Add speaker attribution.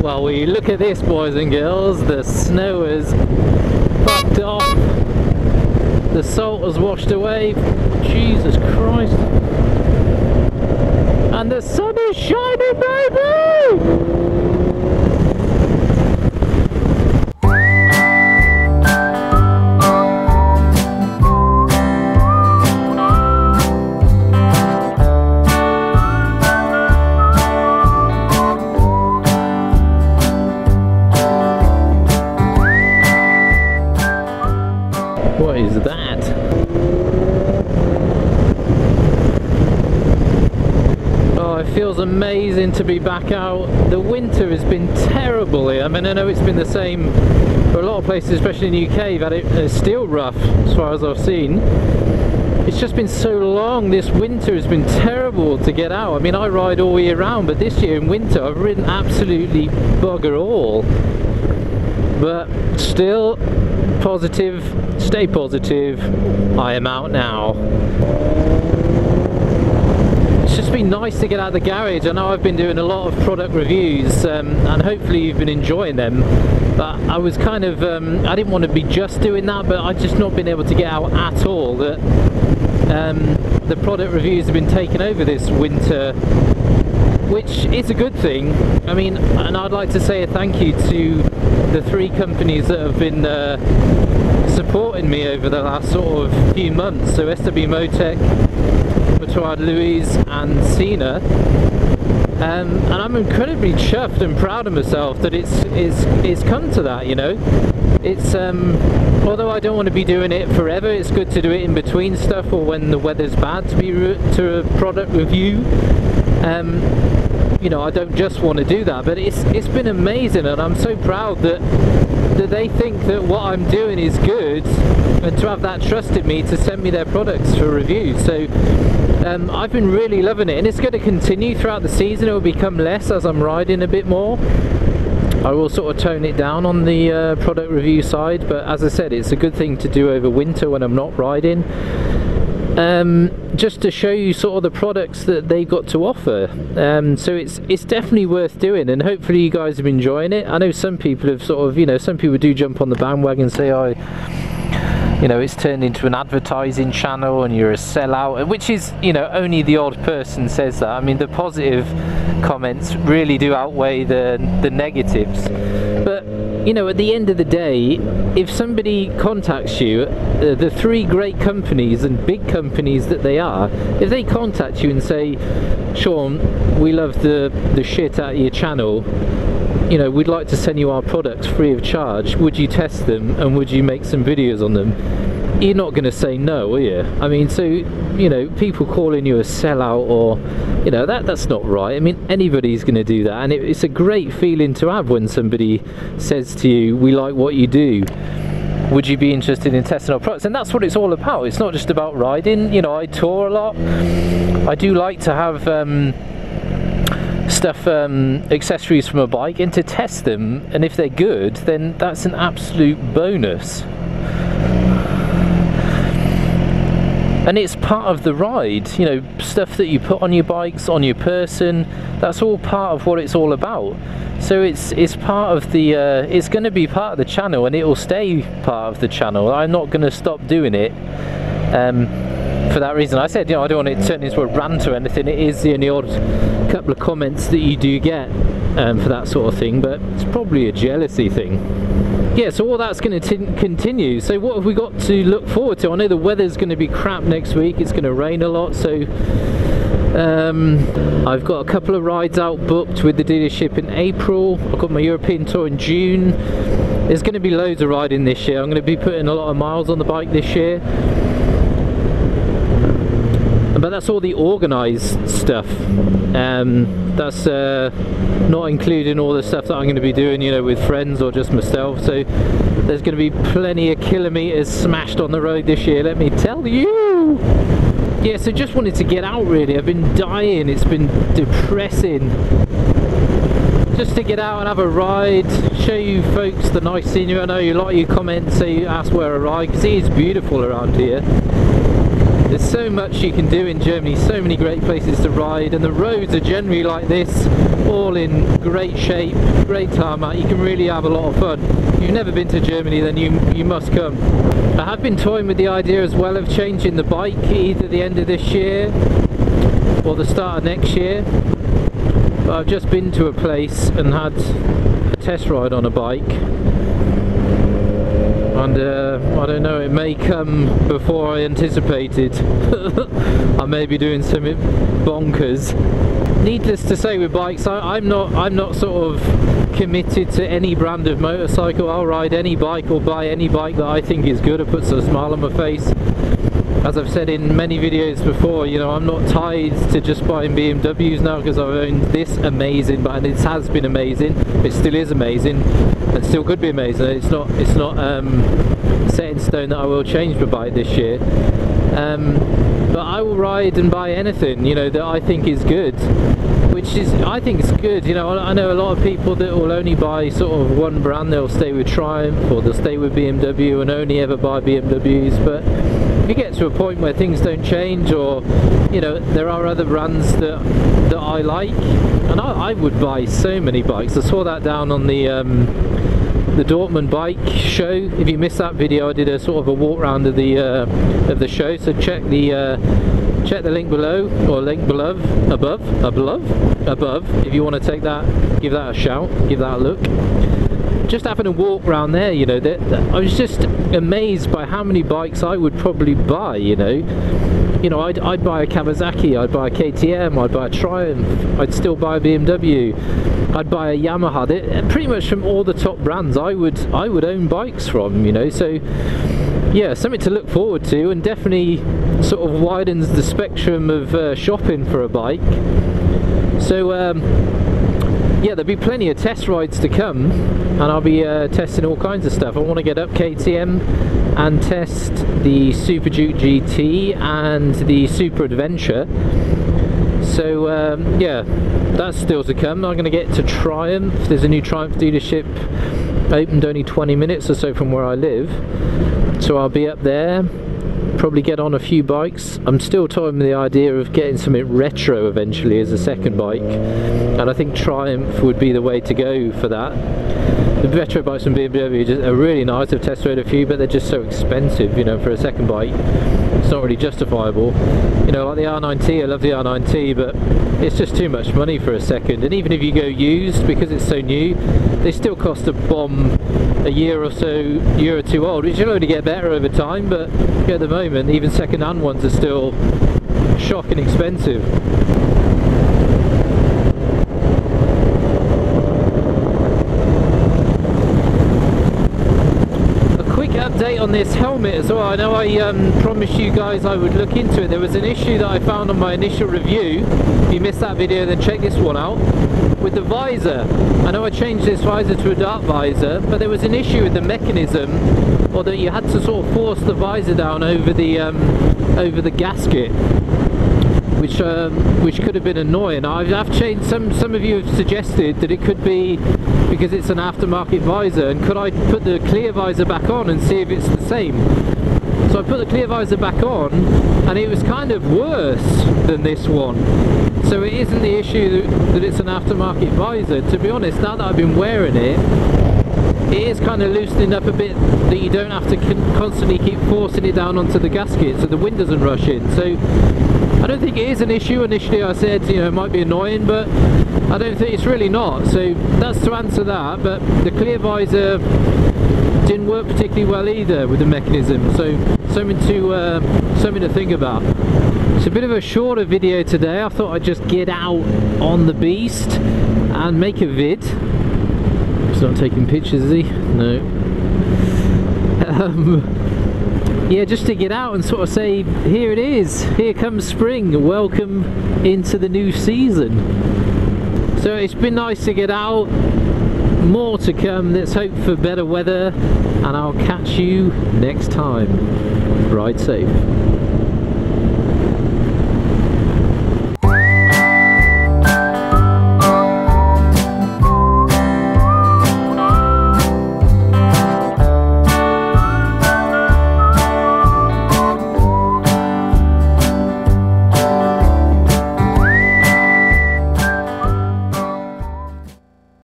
Speaker 1: Well, will you look at this, boys and girls, the snow has fucked off, the salt has washed away, Jesus Christ, and the sun is shining, baby! What is that? Oh, it feels amazing to be back out. The winter has been terrible here. I mean, I know it's been the same for a lot of places, especially in the UK, but it's still rough as far as I've seen. It's just been so long. This winter has been terrible to get out. I mean, I ride all year round, but this year in winter I've ridden absolutely bugger all. But still, positive, stay positive. I am out now. It's just been nice to get out of the garage. I know I've been doing a lot of product reviews and hopefully you've been enjoying them, but I was kind of I didn't want to be just doing that, but I've just not been able to get out at all. That the product reviews have been taken over this winter, which is a good thing. I mean, and I'd like to say a thank you to the 3 companies that have been supporting me over the last sort of few months. So SW Motec, Motard Louise and Cena, and I'm incredibly chuffed and proud of myself that it's come to that, you know. It's although I don't want to be doing it forever, it's good to do it in between stuff or when the weather's bad to a product review. You know, I don't just want to do that, but it's been amazing, and I'm so proud that they think that what I'm doing is good, and to have that trust in me to send me their products for review. So I've been really loving it, and it's going to continue throughout the season. It will become less as I'm riding a bit more. I will sort of tone it down on the product review side, but as I said, it's a good thing to do over winter when I'm not riding. Just to show you sort of the products that they've got to offer. So it's definitely worth doing, and hopefully you guys have been enjoying it. I know some people have sort of, you know, some people do jump on the bandwagon and say, oh, you know, it's turned into an advertising channel and you're a sellout, which is, you know, only the odd person says that. I mean, the positive comments really do outweigh the negatives. But you know, at the end of the day, if somebody contacts you, the 3 great companies and big companies that they are, if they contact you and say, Sean, we love the shit out of your channel, you know, we'd like to send you our products free of charge, would you test them and would you make some videos on them? You're not going to say no, are you? I mean, so, you know, people calling you a sellout or, you know, that's not right. I mean, anybody's going to do that, and it's a great feeling to have when somebody says to you, we like what you do, would you be interested in testing our products? And that's what it's all about. It's not just about riding. You know, I tour a lot. I do like to have stuff, accessories from a bike, and to test them, and if they're good, then that's an absolute bonus. And it's part of the ride, you know, stuff that you put on your bikes, on your person, that's all part of what it's all about. So it's part of the, it's going to be part of the channel, and it will stay part of the channel. I'm not going to stop doing it for that reason. I said, you know, I don't want it to turn into a rant or anything. It is the only odd couple of comments that you do get for that sort of thing, but it's probably a jealousy thing. Yeah, so all that's going to continue. So what have we got to look forward to? I know the weather's going to be crap next week. It's going to rain a lot, so I've got a couple of rides out booked with the dealership in April. I've got my European tour in June. There's going to be loads of riding this year. I'm going to be putting a lot of miles on the bike this year. But that's all the organised stuff. That's not including all the stuff that I'm going to be doing, you know, with friends or just myself. So there's going to be plenty of kilometres smashed on the road this year, let me tell you. Yeah, so just wanted to get out really. I've been dying, it's been depressing. Just to get out and have a ride, show you folks the nice scenery. I know a lot of you comments say you ask where I ride, because it is beautiful around here. There's so much you can do in Germany, so many great places to ride, and the roads are generally like this, all in great shape, great tarmac. You can really have a lot of fun. If you've never been to Germany, then you must come. I have been toying with the idea as well of changing the bike either the end of this year or the start of next year. But I've just been to a place and had a test ride on a bike, and I don't know, it may come before I anticipated. I may be doing something bonkers. Needless to say, with bikes, I'm not sort of committed to any brand of motorcycle. I'll ride any bike or buy any bike that I think is good or puts a smile on my face. As I've said in many videos before, you know, I'm not tied to just buying BMWs now because I've owned this amazing, and it has been amazing. It still is amazing, and still could be amazing. It's not set in stone that I will change my bike this year. But I will ride and buy anything, you know, that I think is good, which is, I think it's good. You know, I know a lot of people that will only buy sort of one brand. They'll stay with Triumph or they'll stay with BMW and only ever buy BMWs. But if you get to a point where things don't change, or you know, there are other brands that I like, and I would buy so many bikes. I saw that down on the Dortmund bike show. If you missed that video, I did a sort of a walk round of the show, so check the link below, or link below, above if you want to take that, give that a shout, give that a look. Just having a walk around there, you know, I was just amazed by how many bikes I would probably buy. You know, I'd buy a Kawasaki, I'd buy a KTM, I'd buy a Triumph, I'd still buy a BMW, I'd buy a Yamaha. Pretty much from all the top brands I would own bikes from, you know. So yeah, something to look forward to, and definitely sort of widens the spectrum of shopping for a bike. So yeah, there'll be plenty of test rides to come, and I'll be testing all kinds of stuff. I want to get up KTM and test the Super Duke GT and the Super Adventure. So yeah, that's still to come. I'm going to get to Triumph. There's a new Triumph dealership, opened only 20 minutes or so from where I live, so I'll be up there, probably get on a few bikes. I'm still toying with the idea of getting something retro eventually as a second bike, and I think Triumph would be the way to go for that. The retro bikes from BMW are really nice. I've test rode a few, but they're just so expensive, you know, for a second bike. It's not really justifiable. You know, like the R9T, I love the R9T, but it's just too much money for a second. And even if you go used, because it's so new, they still cost a bomb a year or two old, which will only get better over time. But at the moment, even second-hand ones are still shocking expensive. Update on this helmet as well. I know I promised you guys I would look into it. There was an issue that I found on my initial review. If you missed that video, then check this one out. With the visor, I know I changed this visor to a dark visor, but there was an issue with the mechanism, or that you had to sort of force the visor down over the gasket, which could have been annoying. I've changed. Some of you have suggested that it could be because it's an aftermarket visor, and could I put the clear visor back on and see if it's the same? So I put the clear visor back on, and it was kind of worse than this one. So it isn't the issue that it's an aftermarket visor. To be honest, now that I've been wearing it, it is kind of loosening up a bit, that you don't have to constantly keep forcing it down onto the gasket so the wind doesn't rush in. So I don't think it is an issue. Initially I said, you know, it might be annoying, but I don't think it's really not. So that's to answer that. But the clear visor didn't work particularly well either with the mechanism, so something to think about. It's a bit of a shorter video today. I thought I'd just get out on the beast and make a vid. He's not taking pictures, is he? No. Yeah, just to get out and sort of say, here it is, here comes spring, welcome into the new season. So it's been nice to get out, more to come. Let's hope for better weather, and I'll catch you next time. Ride safe.